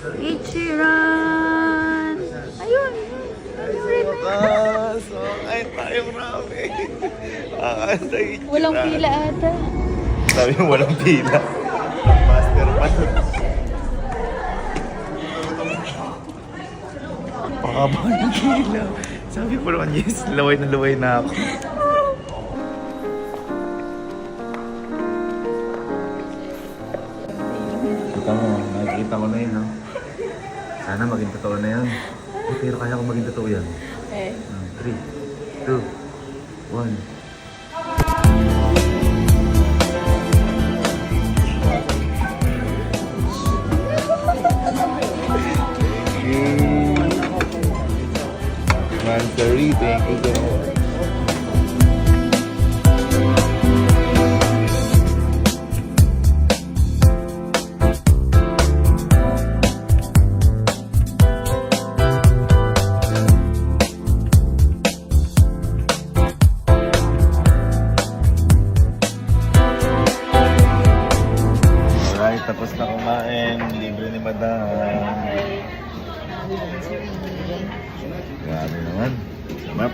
Ichiran! Ayun! Bukas! Ay, tayong ramen! Walang pila ata. Sabi mo walang pila. Master pa. Pakaba ng pila. Sabi ko naman, yes, laway na ako. Kita mo, nakikita ko na yun, no? Sana maging totoo na yan. Oh, pero kaya ko maging totoo yan. Eh. 3, 2, 1. Mansari, thank you so much. Alright, tapos na kumain. Libre ni Madam. Grabe naman. Sarap.